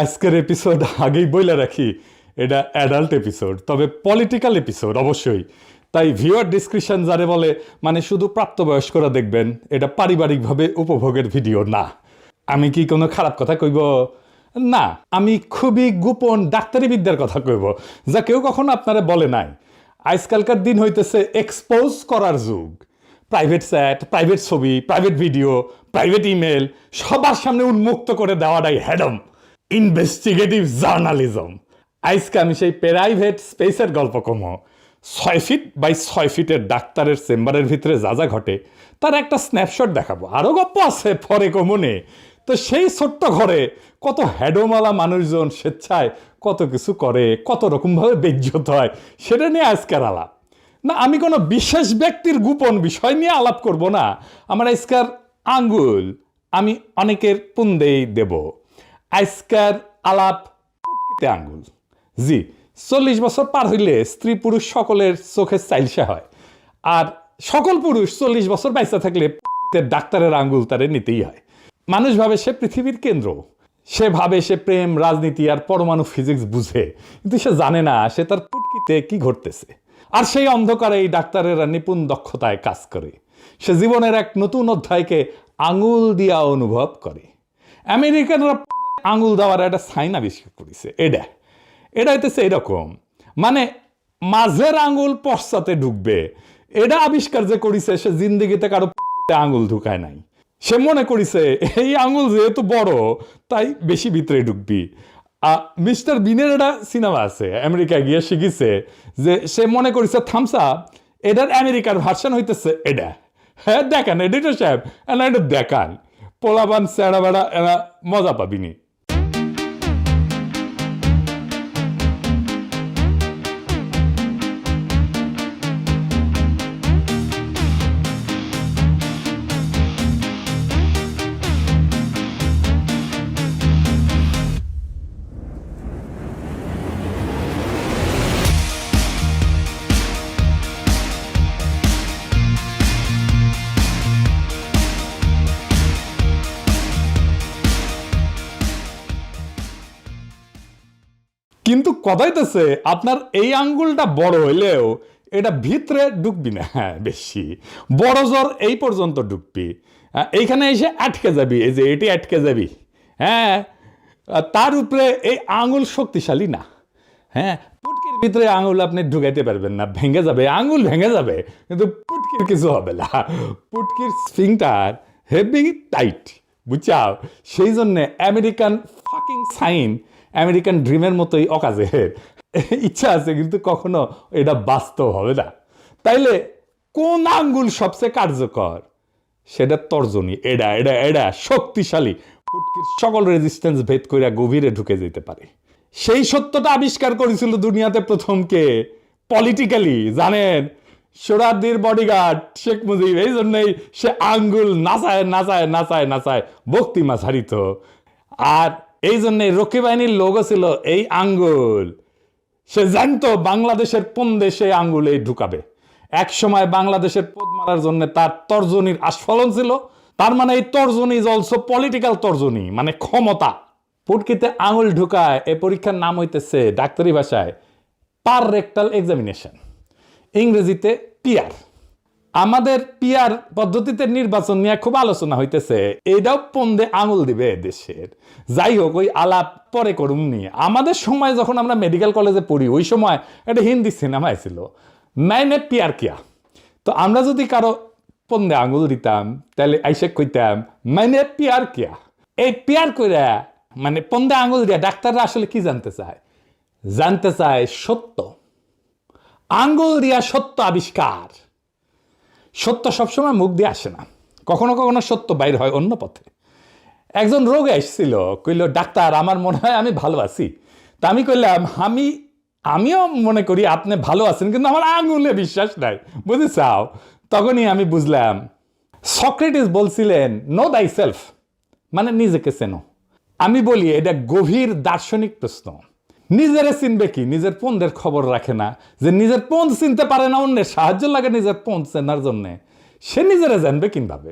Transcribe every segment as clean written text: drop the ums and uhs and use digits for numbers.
আজকের এপিসোড আগেই বইলে রাখি, এটা অ্যাডাল্ট এপিসোড, তবে পলিটিক্যাল এপিসোড অবশ্যই। তাই ভিউয়ার ডিসক্রিপশন যারে বলে, মানে শুধু প্রাপ্তবয়স্করা দেখবেন, এটা পারিবারিকভাবে উপভোগের ভিডিও না। আমি কি কোনো খারাপ কথা কইব? না, আমি খুবই গোপন ডাক্তারি বিদ্যার কথা কইব, যা কেউ কখনো আপনারা বলে নাই। আজকালকার দিন হইতেছে এক্সপোজ করার যুগ। প্রাইভেট চ্যাট, প্রাইভেট ছবি, প্রাইভেট ভিডিও, প্রাইভেট ইমেল সবার সামনে উন্মুক্ত করে দেওয়াটাই হ্যাডম ইনভেস্টিগেটিভ জার্নালিজম। আজকে আমি সেই প্রাইভেট স্পেসের গল্প কমো। 6 ফিট বাই 6 ফিটের ডাক্তারের চেম্বারের ভিতরে যা যা ঘটে তার একটা স্ন্যাপশট দেখাবো। আরও গল্প আছে পরে কমনে। তো সেই ছোট্ট ঘরে কত হ্যাডোমালা মানুষজন স্বেচ্ছায় কত কিছু করে, কত রকমভাবে বেজ্জত হয়, সেটা নিয়ে আজকের আলাপ না। আমি কোনো বিশেষ ব্যক্তির গোপন বিষয় নিয়ে আলাপ করব না। আমার আজকের আঙ্গুল আমি অনেকের পুন্দেই দেব। আজকের আলাপ পুটকিতে আঙ্গুল। জি, 40 বছর পার হইলে স্ত্রী পুরুষ সকলের চোখে চাইলসা হয়, আর সকল পুরুষ 40 বছর বাইসা থাকলে ডাক্তারের আঙ্গুল তারে নিতেই হয়। মানুষ ভাবে সে পৃথিবীর কেন্দ্র, সে ভাবে সে প্রেম, রাজনীতি আর পরমাণু ফিজিক্স বুঝে, কিন্তু সে জানে না সে তার পুটকিতে কি ঘটতেছে। আর সেই অন্ধকারে এই ডাক্তারেরা নিপুণ দক্ষতায় কাজ করে। সে জীবনের এক নতুন অধ্যায়কে আঙুল দিয়া অনুভব করে। আমেরিকানরা আঙুল দেওয়ার একটা সাইন আবিষ্কার করেছে। এটা হইতেছে এরকম, মানে মাঝের আঙুল পশ্চাতে ঢুকবে। এটা আবিষ্কার যে করেছে সে জিন্দিগিতে কারো আঙুল ঢুকায় নাই। সে মনে করেছে এই আঙুল যেহেতু বড় তাই বেশি ভিতরে ঢুকবি। মিস্টার বিনের একটা সিনেমা আছে, আমেরিকায় গিয়ে শিখেছে যে সে মনে করেছে থামস আপ এটার আমেরিকার ভার্সন হইতেছে এটা। হ্যাঁ দেখান এডিটর সাহেব, এটা দেখান, পোলাবান স্যাড়া বেড়া এরা মজা পাবিনি। কিন্তু কথাইতেছে আপনার এই আঙ্গুলটা বড় হইলেও এটা ভিতরে ঢুকবি না। হ্যাঁ, বেশি বড় জোর এই পর্যন্ত ঢুকবি, এইখানে এসে আটকে যাবি, এই যে এটি আটকে যাবি। হ্যাঁ, তার উপরে এই আঙ্গুল শক্তিশালী না। হ্যাঁ, পুটকির ভিতরে আঙুল আপনি ঢুকাইতে পারবেন না, ভেঙে যাবে, আঙুল ভেঙে যাবে, কিন্তু পুটকির কিছু হবে না। পুটকির স্ফিংটার হেভি টাইট, বুঝছাও? সেই জন্যে আমেরিকান ফাকিং সাইন আমেরিকান ড্রিমের মতোই অকাজের। ইচ্ছা আছে কিন্তু কখনো এটা বাস্তব হবে না। তাইলে কোন আঙ্গুল সবচেয়ে কার্যকর? সেটা তর্জনী। এটা শক্তিশালী, পুটকির সকল রেজিস্ট্যান্স ভেদ করে গভীরে ঢুকে যেতে পারে। সেই সত্যটা আবিষ্কার করেছিল দুনিয়াতে প্রথম কে? পলিটিক্যালি জানেন, সোহরাওয়ার্দীর বডিগার্ড শেখ মুজিব। এই জন্যই সে আঙ্গুল নাচায় নাচায় নাচায় নাচায় বক্তিমা ছাড়িত। আর এই জন্যে রক্ষী বাহিনীর লোগো ছিল এই আঙ্গুল। সে জানতো বাংলাদেশের কোন দেশে আঙ্গুলে ঢুকাবে। এক সময় বাংলাদেশের পদ মারার জন্য তার তর্জনীর আস্ফলন ছিল। তার মানে এই তর্জনী ইজ অলসো পলিটিক্যাল তর্জনী, মানে ক্ষমতা। পুটকিতে আঙুল ঢুকায় এই পরীক্ষার নাম হইতেছে ডাক্তারি ভাষায় পার রেক্টাল এক্সামিনেশন, ইংরেজিতে পিআর। আমাদের পিআর পদ্ধতিতে নির্বাচন নিয়ে খুব আলোচনা হইতেছে। এটাও পন্দে আঙুল দিবে দেশের। যাই হোক, ওই আলাপ পরে করুন নি। আমাদের সময় যখন আমরা মেডিকেল কলেজে পড়ি ওই সময় একটা হিন্দি সিনেমা ছিল, মাইনে পিয়ার কিয়া। তো আমরা যদি কারো পন্দে আঙুল দিতাম তাহলে আইসে কইতাম মাইনে পিয়ার কিয়া। এই পিয়ার কইরা মানে পন্দে আঙুল দিয়া ডাক্তাররা আসলে কি জানতে চায়? জানতে চায় সত্য। আঙ্গুল দিয়া সত্য আবিষ্কার। সত্য সবসময় মুখ দিয়ে আসে না, কখনো কখনো সত্য বাইর হয় অন্য পথে। একজন রোগে আসছিল, কইল ডাক্তার আমার মনে হয় আমি ভালো আছি। তা আমি কইলাম আমিও মনে করি আপনি ভালো আছেন, কিন্তু আমার আঙুলে বিশ্বাস নাই, বুঝেছাও? তখনই আমি বুঝলাম সক্রেটিস বলছিলেন নো দাই সেলফ, মানে নিজেকে চেনো। আমি বলি এটা গভীর দার্শনিক প্রশ্ন। নিজেরে চিনবে কি? নিজের পন্দের খবর রাখে না, যে নিজের পন্দ চিনতে পারে না, অন্যের সাহায্য লাগে নিজের পন্দ চেনার জন্য। সে নিজেরে জানবে কিভাবে?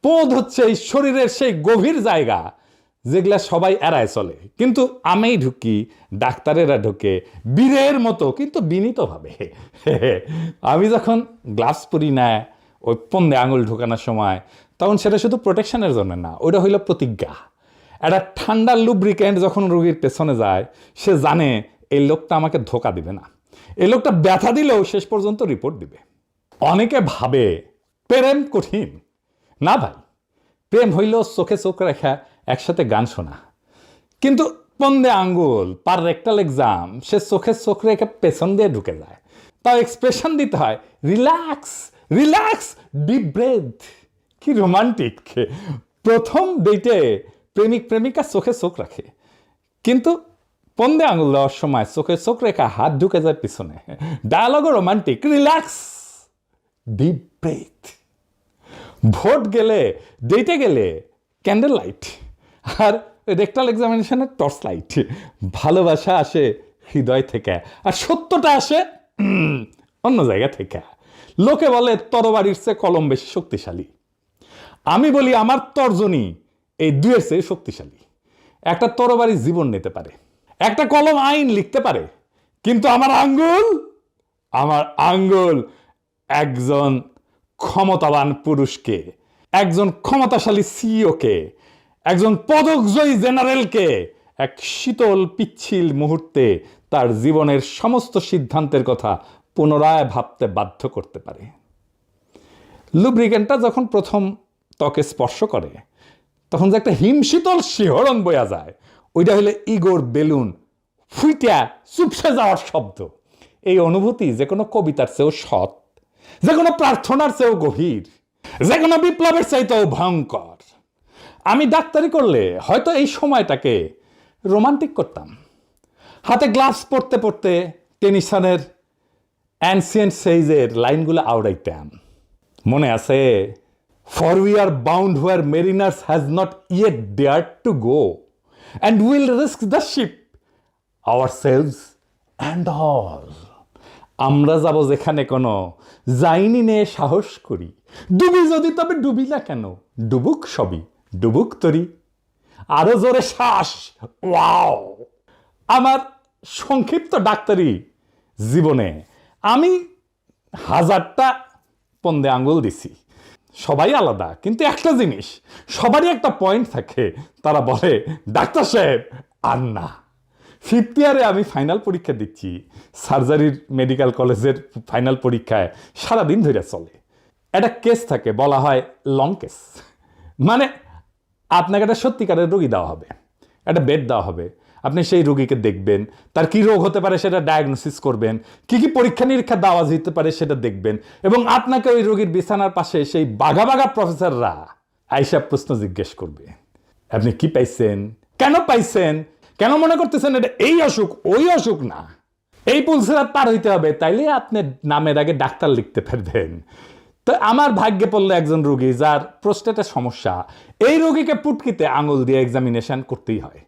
পদ হচ্ছে এই শরীরের সেই গভীর জায়গা যেগুলা সবাই এড়ায় চলে, কিন্তু আমি ঢুকি, ডাক্তারেরা ঢুকে বীরের মতো, কিন্তু বিনীতভাবে। আমি যখন গ্লাভস পরি না ওই পন্দে আঙুল ঢোকানোর সময়, তখন সেটা শুধু প্রোটেকশনের জন্য না, ওইটা হইল প্রতিজ্ঞা। একটা ঠান্ডা লুব্রিকেন্ট যখন রোগীর পেছনে যায়, সে জানে এই লোকটা আমাকে ধোকা দিবে না, এই লোকটা ব্যথা দিলেও শেষ পর্যন্ত রিপোর্ট দিবে। অনেকে ভাবে প্রেম কঠিন। না ভাই, প্রেম হইল চোখে চোখ রেখা, একসাথে গান শোনা। কিন্তু পন্দে আঙ্গুল পার রেক্টাল এক্সাম, সে চোখে চোখ রেখে পেছন দিয়ে ঢুকে যায়। তাও এক্সপ্রেশন দিতে হয়, রিল্যাক্স রিল্যাক্স, ডিপ ব্রেথ। কি রোমান্টিক! প্রথম ডেটে প্রেমিক প্রেমিকা চোখে চোখ রাখে, কিন্তু পন্দে আঙুল দেওয়ার সময় চোখে চোখ রেখা, হাত ঢুকে যায় পিছনে। ডায়ালগও romantic, relax, deep breath. Vote গেলে, ডেটে গেলে ক্যান্ডেল লাইট, আর রেক্টাল এক্সামিনেশনের টর্চ লাইট। ভালোবাসা আসে হৃদয় থেকে, আর সত্যটা আসে অন্য জায়গা থেকে। লোকে বলে তরবারির চেয়ে কলম বেশি শক্তিশালী। আমি বলি আমার তর্জনী এই দুয়ের চেয়ে শক্তিশালী। একটা তরবারি জীবন নিতে পারে, একটা কলম আইন লিখতে পারে, কিন্তু আমার আঙ্গুল একজন ক্ষমতাবান পুরুষকে, একজন ক্ষমতাশালী সিইওকে, একজন পদকজয়ী জেনারেলকে এক শীতল পিচ্ছিল মুহূর্তে তার জীবনের সমস্ত সিদ্ধান্তের কথা পুনরায় ভাবতে বাধ্য করতে পারে। লুব্রিকেন্টটা যখন প্রথম ত্বকে স্পর্শ করে, তখন যে একটা হিমশীতল শিহরণ বয়া যায়, ওইটা হলে ইগোর বেলুন ফুইটা চুপসে যাওয়ার শব্দ। এই অনুভূতি যে কোনো কবিতার চেয়েও সৎ, যে কোনো প্রার্থনার চেয়েও গভীর, যে কোনো বিপ্লবের চাইতেও ভয়ঙ্কর। আমি ডাক্তারি করলে হয়তো এই সময়টাকে রোমান্টিক করতাম। হাতে গ্লাভস পরতে পরতে টেনিসনের অ্যানসিয়েন্ট সেইজের লাইনগুলো আওড়াইতাম। মনে আছে, for we are bound where mariners has not yet dare to go, and will risk the ship ourselves and all. আমরা যাব যেখানে কোনো যাইনি নে সাহস করি, ডুবি যদি তবে ডুবি না কেন, ডুবুক সবই ডুবুক তরি। আরো জোরে শ্বাস, ওয়াও! আমার সংক্ষিপ্ত ডাক্তারি জীবনে আমি 1000টা পন্দে আঙ্গুল দিছি। সবাই আলাদা, কিন্তু একটা জিনিস সবারই একটা পয়েন্ট থাকে, তারা বলে ডাক্তার সাহেব আর না। 5th ইয়ারে আমি ফাইনাল পরীক্ষা দিচ্ছি, সার্জারির মেডিকেল কলেজের ফাইনাল পরীক্ষায় সারাদিন ধরে চলে। একটা কেস থাকে, বলা হয় লং কেস। মানে আপনাকে একটা সত্যিকারের রোগী দেওয়া হবে, একটা বেড দেওয়া হবে, আপনি সেই রোগীকে দেখবেন, তার কি রোগ হতে পারে সেটা ডায়াগনোসিস করবেন, কি কি পরীক্ষা নিরীক্ষা দেওয়া যেতে পারে সেটা দেখবেন, এবং আপনাকে ওই রোগীর বিছানার পাশে সেই বাঘা বাঘা প্রফেসররা আইসা প্রশ্ন জিজ্ঞেস করবে, আপনি কি পাইছেন, কেন পাইছেন, কেন মনে করতেছেন এটা এই অসুখ ওই অসুখ না। এই পুলসেরাত পার হইতে হবে, তাইলে আপনি নামের আগে ডাক্তার লিখতে পারবেন। তো আমার ভাগ্যে পড়লো একজন রোগী যার প্রোস্টেটের সমস্যা। এই রোগীকে পুটকিতে আঙুল দিয়ে এক্সামিনেশন করতেই হয়।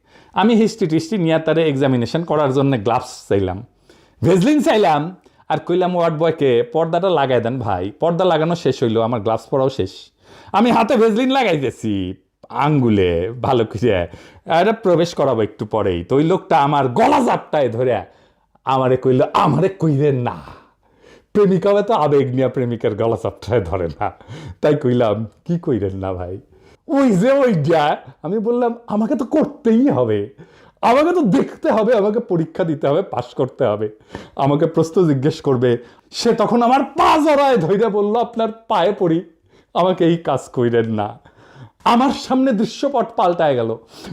আমি হিস্ট্রি টিস্ট্রি নিয়ে তারে এক্সামিনেশন করার জন্য গ্লাভস চাইলাম, ভেজলিন চাইলাম, আর কইলাম ওয়ার্ড বয়কে পর্দাটা লাগাই দেন ভাই। পর্দা লাগানো শেষ হইলো, আমার গ্লাভস পরাও শেষ। আমি হাতে ভেজলিন লাগাইতেছি আঙ্গুলে ভালো করে, এটা প্রবেশ করাবো একটু পরেই। তো ওই লোকটা আমার গলা জাপটায় ধরে আমারে কইল, আমারে কইলেন না। প্রেমিকা তো আবেগ নিয়ে প্রেমিকার গলা চাপটায় ধরে না, তাই কইলাম কি কইলেন না ভাই, ওই যে ওইটা। আমি বললাম আমাকে তো করতেই হবে, আমাকে তো দেখতে হবে, আমাকে পরীক্ষা দিতে হবে, পাশ করতে হবে, আমাকে প্রশ্ন জিজ্ঞেস করবে। সে তখন আমার পা জড়ায় ধইরা বলল, আপনার পায়ে পড়ি, আমাকে এই কাজ কইলেন না। আমার সামনে দৃশ্যপট পাল্টায় গেল,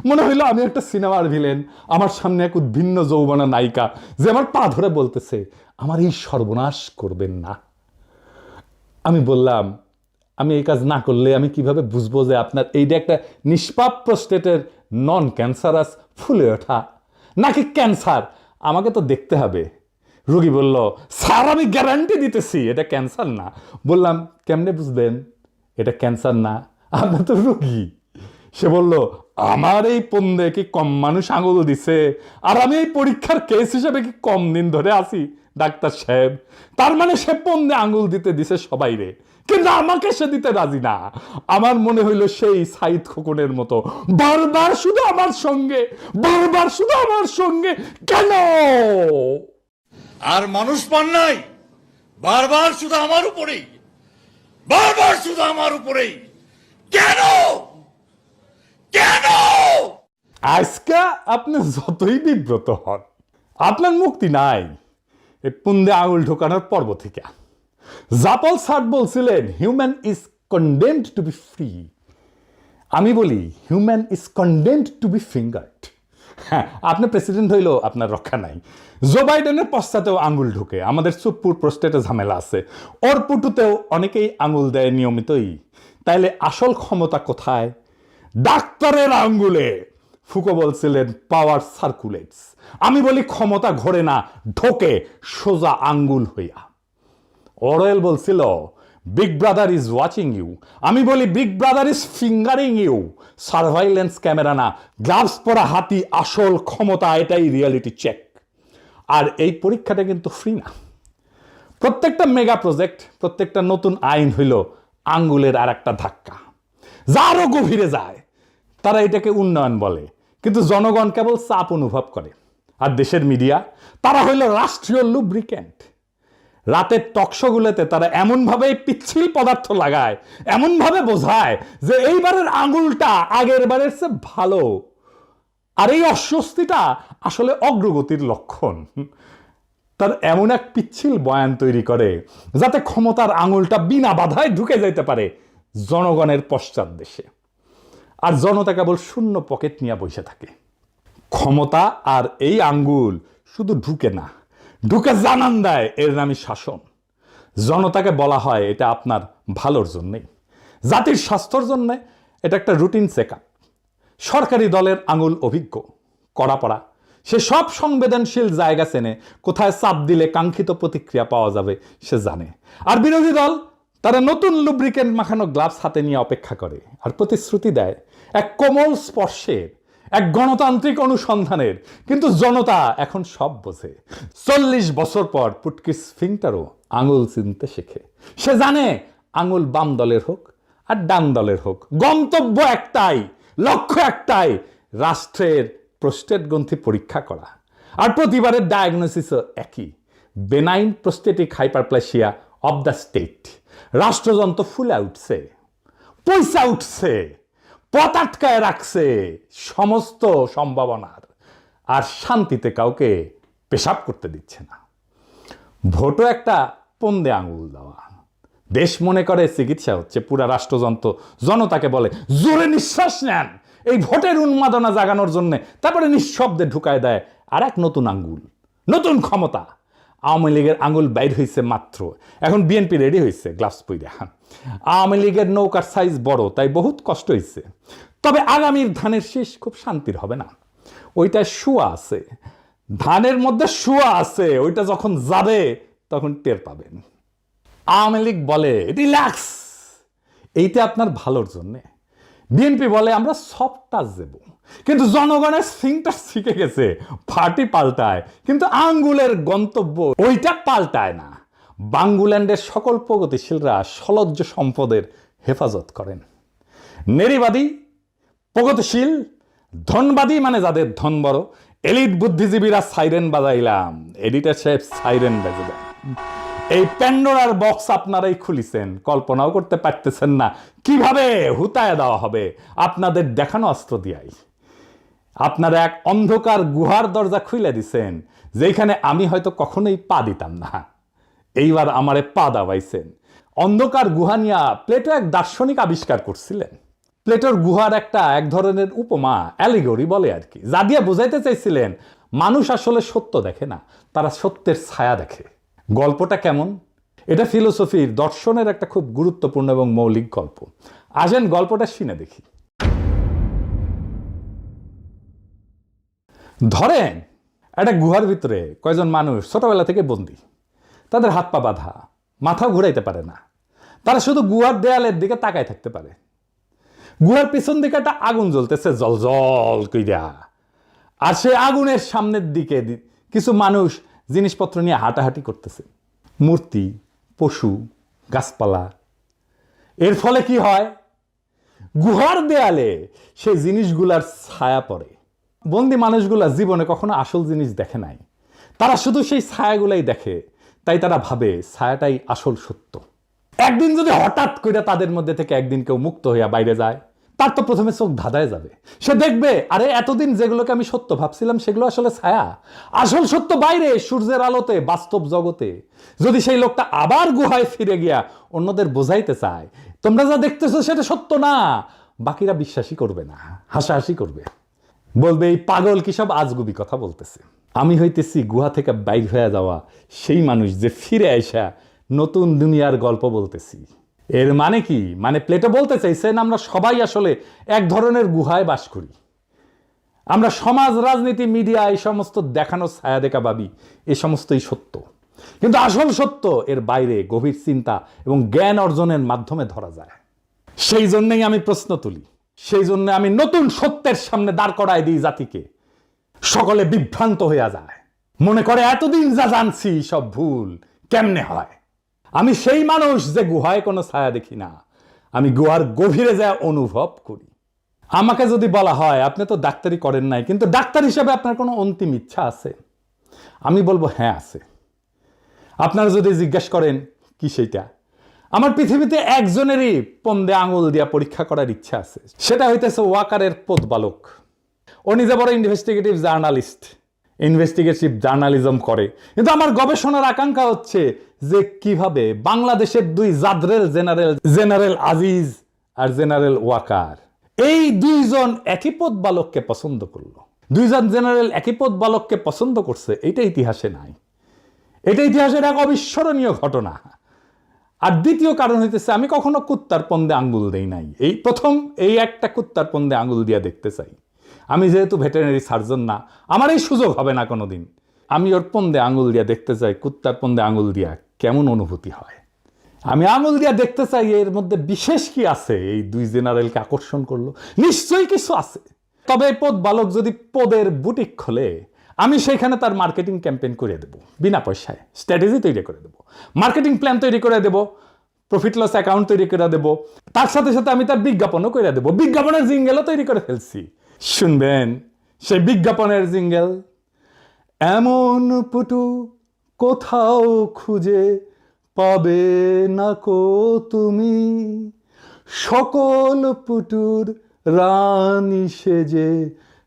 মনে হইলো আমি একটা সিনেমার ভিলেন, আমার সামনে এক উদ্ভিন্ন যৌবনা নায়িকা যে আমার পা ধরে বলতেছে আমার এই সর্বনাশ করবেন না। আমি বললাম আমি এই কাজ না করলে আমি কিভাবে বুঝবো যে আপনার এইটা একটা নিষ্পাপ প্রোস্টেটের নন ক্যান্সারাস ফুলে ওঠা নাকি ক্যান্সার, আমাকে তো দেখতে হবে। রোগী বলল, স্যার আমি গ্যারান্টি দিতেছি এটা ক্যান্সার না। বললাম কেমনে বুঝবেন এটা ক্যান্সার না, আপনার তো রোগী। সে বলল, আমার এই পন্দে কি কম মানুষ আঙুল দিছে, আর আমি এই পরীক্ষার কেস হিসেবে কি কম দিন ধরে আছি ডাক্তার সাহেব। তার মানে সে পন্দে আঙুল দিতে দিছে সবাই রে, কিন্তু আমাকে সে দিতে রাজি না। আমার মনে হইল সেই সাইদ খোকনের মতো, বারবার শুধু আমার সঙ্গে, বারবার শুধু আমার সঙ্গে, কেন? আর মানুষ পান নাই, বারবার শুধু আমার উপরেই, বারবার শুধু আমার উপরেই, কেন কেন? আজকে আপনি যতই বিব্রত হন, আপনার মুক্তি নাই এই পুন্দে আঙুল ঢোকানোর পর্ব থেকে। জাপল সার্ট বলছিলেন human is condemned to be free. আমি বলি human is condemned to be fingered. হ্যাঁ, আপনি প্রেসিডেন্ট হইলেও আপনার রক্ষা নাই। জো বাইডেনের পশ্চাতেও আঙুল ঢুকে, আমাদের সুপ্পুর প্রস্টেটে ঝামেলা আছে, ওর পুটুতেও অনেকেই আঙুল দেয় নিয়মিতই। তাইলে আসল ক্ষমতা কোথায়? ডাক্তারের আঙ্গুলে। ফুকো বলছিলেন পাওয়ার সার্কুলেটস। আমি বলি ক্ষমতা ঘোরে না, ঢোকে সোজা আঙ্গুল হইয়া। অরওয়েল বলছিল big brother is watching you. আমি বলি big brother is fingering you. Surveillance camera না, গ্লাভস পরা হাতি আসল ক্ষমতা, এটাই রিয়ালিটি চেক। আর এই পরীক্ষাটা কিন্তু ফ্রি না। প্রত্যেকটা মেগা প্রজেক্ট, প্রত্যেকটা নতুন আইন হইল আঙ্গুলের আর একটা ধাক্কা, যা আরো গভীরে যায়। তারা এটাকে উন্নয়ন বলে, কিন্তু জনগণ কেবল চাপ অনুভব করে। আর দেশের মিডিয়া, তারা হইল রাষ্ট্রীয় লুব্রিক্যান্ট। রাতের টকশোগুলোতে তারা এমনভাবে পিচ্ছিল পদার্থ লাগায়, এমনভাবে বোঝায় যে এইবারের আঙুলটা আগের বারের চেয়ে ভালো। আর এই অস্বস্তিটা আসলে অগ্রগতির লক্ষণ। তার এমন এক পিচ্ছিল বয়ান তৈরি করে যাতে ক্ষমতার আঙুলটা বিনা বাধায় ঢুকে যাইতে পারে জনগণের পশ্চাৎ দেশে। আর জনতা কেবল শূন্য পকেট নিয়ে বসে থাকে। ক্ষমতা আর এই আঙ্গুল শুধু ঢুকে না, ঢুকে জানান দেয় এর নামই শাসন। জনতাকে বলা হয় এটা আপনার ভালোর জন্যেই, জাতির স্বাস্থ্যর জন্যে এটা একটা রুটিন চেক আপ। সরকারি দলের আঙুল অভিজ্ঞ, কড়া পড়া, সে সব সংবেদনশীল জায়গা চেনে, কোথায় চাপ দিলে কাঙ্ক্ষিত প্রতিক্রিয়া পাওয়া যাবে সে জানে। আর বিরোধী দল, তারা নতুন লুব্রিকেন্ট মাখানো গ্লাভস হাতে নিয়ে অপেক্ষা করে আর প্রতিশ্রুতি দেয় এক কোমল স্পর্শের, এক গণতান্ত্রিক অনুসন্ধানের। কিন্তু জনতা এখন সব বোঝে। 40 বছর পর পুটকিস ফিংটারও আঙুল চিনতে শেখে। সে জানে আঙুল বাম দলের হোক আর ডান দলের হোক, গন্তব্য একটাই, লক্ষ্য একটাই, রাষ্ট্রের প্রোস্টেট গ্রন্থি পরীক্ষা করা। আর প্রতিবারের ডায়াগনোসিসও একই, benign prostatic hyperplasia of the state. রাষ্ট্রযন্ত্র ফুলে উঠছে, পয়সা উঠছে, পথ আটকায় রাখছে সমস্ত সম্ভাবনার, আর শান্তিতে কাউকে পেশাব করতে দিচ্ছে না। ভোটও একটা পন্দে আঙুল দেওয়া। দেশ মনে করে চিকিৎসা হচ্ছে, পুরা রাষ্ট্রযন্ত্র জনতাকে বলে জোরে নিঃশ্বাস নেন এই ভোটের উন্মাদনা জাগানোর জন্য, তারপরে নিঃশব্দে ঢুকায় দেয় আর এক নতুন আঙ্গুল, নতুন ক্ষমতা। আওয়ামী লীগের আঙুল বাইর হয়েছে মাত্র, এখন বিএনপি রেডি হয়েছে গ্লাভস পইরা। আওয়ামী লীগের নৌকার সাইজ বড়, তাই বহুত কষ্ট হয়েছে। তবে আগামীর ধানের শীষ খুব শান্তির হবে না, ওইটা শুয়া আছে, ধানের মধ্যে শুয়া আছে, ওইটা যখন যাবে তখন টের পাবেন। আওয়ামী লীগ বলে রিল্যাক্স, এইটা আপনার ভালোর জন্যে। বিএনপি বলে আমরা সফট টাচ দেব, কিন্তু জনগণের সিংটা শিখে গেছে, পার্টি পাল্টায় কিন্তু আঙ্গুলের গন্তব্য ওইটা পাল্টায় না। বাঙ্গুল্যান্ডের সকল প্রগতিশীলরা সলজ্জ সম্পদের হেফাজত করেন। নেরিবাদী, প্রগতিশীল, ধনবাদী মানে যাদের ধন বড়, এলিট বুদ্ধিজীবীরা সাইরেন বাজাইলাম, এডিটর সাহেব সাইরেন বাজে দেন। এই প্যান্ডোরার বক্স আপনারাই খুলিছেন, কল্পনাও করতে পারতেছেন না কিভাবে হুতায় দেওয়া হবে আপনাদের দেখানো অস্ত্র দিয়াই। আপনারা এক অন্ধকার গুহার দরজা খুলে দিছেন, যেখানে আমি হয়তো কখনোই পা দিতাম না, এইবার আমারে পা দাবাইছেন। অন্ধকার গুহা নিয়া প্লেটো এক দার্শনিক আবিষ্কার করছিলেন। প্লেটোর গুহার এক ধরনের উপমা, অ্যালিগরি বলে আর কি, যা দিয়ে বোঝাইতে চাইছিলেন মানুষ আসলে সত্য দেখে না, তারা সত্যের ছায়া দেখে। গল্পটা কেমন? এটা ফিলোসফির, দর্শনের একটা খুব গুরুত্বপূর্ণ এবং মৌলিক গল্প। আসেন গল্পটা শুনে দেখি। ধরেন একটা গুহার ভিতরে কয়জন মানুষ ছোটবেলা থেকে বন্দী, তাদের হাত পা বাঁধা, মাথাও ঘুরাইতে পারে না, তারা শুধু গুহার দেয়ালের দিকে তাকায় থাকতে পারে। গুহার পিছন দিকে একটা আগুন জ্বলতেছে জল জল কইরা, আর সে আগুনের সামনের দিকে কিছু মানুষ জিনিসপত্র নিয়ে হাঁটাহাঁটি করতেছে, মূর্তি, পশু, গাছপালা। এর ফলে কি হয়? গুহার দেয়ালে সেই জিনিসগুলার ছায়া পড়ে। বন্দি মানুষগুলা জীবনে কখনো আসল জিনিস দেখে নাই, তারা শুধু সেই ছায়াগুলাই দেখে, তাই তারা ভাবে ছায়াটাই আসল সত্য। একদিন যদি হঠাৎ করে তাদের মধ্যে থেকে একদিন কেউ মুক্ত হইয়া বাইরে যায়, তার তো প্রথমে চোখ ধাঁধায় যাবে। সে দেখবে, আরে এতদিন যেগুলোকে আমি সত্য ভাবছিলাম সেগুলো আসলে ছায়া, আসল সত্য বাইরে সূর্যের আলোতে বাস্তব জগতে। যদি সেই লোকটা আবার গুহায় ফিরে গিয়া অন্যদের বোঝাইতে চায় তোমরা যা দেখতেছো সেটা সত্য না, বাকিরা বিশ্বাসই করবে না, হাসাহাসি করবে, বলবে এই পাগল কি সব আজগুবি কথা বলতেছে। আমি হইতেছি গুহা থেকে বাইর হয়ে যাওয়া সেই মানুষ যে ফিরে আইসা নতুন দুনিয়ার গল্প বলতেছি। এর মানে কি? মানে প্লেটো বলতে চাইছেন আমরা সবাই আসলে এক ধরনের গুহায় বাস করি। আমরা সমাজ, রাজনীতি, মিডিয়া এই সমস্ত দেখানো ছায়া দেখা ভাবি এই সমস্তই সত্য, কিন্তু আসল সত্য এর বাইরে গভীর চিন্তা এবং জ্ঞান অর্জনের মাধ্যমে ধরা যায়। সেই জন্যই আমি প্রশ্ন তুলি, সেই জন্য আমি নতুন সত্যের সামনে দাঁড় করায় দিই জাতিকে। সকলে বিভ্রান্ত হইয়া যায়, মনে করে এতদিন যা জানছি সব ভুল। কেমনে হয়? আমি সেই মানুষ যে গুহায় কোনো ছায়া দেখি না, আমি গুহার গভীরে যা অনুভব করি। আমাকে যদি বলা হয় আপনি তো ডাক্তারি করেন নাই, কিন্তু ডাক্তার হিসেবে আপনার কোনো অন্তিম ইচ্ছা আছে, আমি বলবো হ্যাঁ আছে। আপনারা যদি জিজ্ঞাসা করেন কি সেইটা, আমার পৃথিবীতে একজনেরই পন্দে আঙুল দিয়া পরীক্ষা করার ইচ্ছা আছে, সেটা হইতেছে ওয়াকারের পোতবালক। ও নিজে বড় ইনভেস্টিগেটিভ জার্নালিস্ট, ইনভেস্টিগেটিভ জার্নালিজম করে, কিন্তু আমার গবেষণার আকাঙ্ক্ষা হচ্ছে যে কিভাবে বাংলাদেশের দুই জাদরেল জেনারেল আজিজ আর জেনারেল ওয়াকার, এই দুইজন একই পোতবালককে পছন্দ করলো। দুইজন জেনারেল একই পোতবালককে পছন্দ করছে, এটা ইতিহাসে নাই। এটা ইতিহাসের এক অবিস্মরণীয় ঘটনা। আর দ্বিতীয় কারণ হইতেছে আমি কখনো কুত্তার পন্দে আঙ্গুল দেই নাই, এই প্রথম এই একটা কুত্তার পন্দে আঙ্গুল দিয়া দেখতে চাই। আমি যেহেতু ভেটেরিনারি সার্জন না, আমার এই সুযোগ হবে না কোনোদিন। আমি ওর পন্দে আঙ্গুল দিয়া দেখতে চাই, কুত্তার পন্দে আঙ্গুল দিয়া কেমন অনুভূতি হয়। আমি আঙ্গুল দিয়া দেখতে চাই এর মধ্যে বিশেষ কি আছে এই দুই জেনারেলকে আকর্ষণ করলো। নিশ্চয়ই কিছু আছে। তবে এই পদ বালক যদি পদের বুটিক খোলে, আমি সেখানে তার মার্কেটিং ক্যাম্পেইন করে দেবো বিনা পয়সায়, স্ট্র্যাটেজি তৈরি করে দেবো, মার্কেটিং প্ল্যান তৈরি করে দেবো, প্রফিট লস অ্যাকাউন্ট তৈরি করে দেবো, তার সাথে সাথে আমি তার বিজ্ঞাপনও করে দেবো। বিজ্ঞাপনের জিঙ্গেলও তৈরি করে ফেলছি, শুনবেন সেই বিজ্ঞাপনের জিঙ্গেল। এমন পুটু কোথাও খুঁজে পাবে না কো তুমি, সকল পুটুর রানী সেজে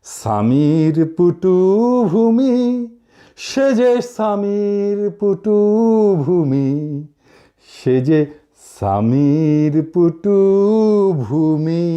স্বামীর পুটু ভূমি, সেজে স্বামীর পুটু ভূমি, সেজে স্বামীর পুটু ভূমি।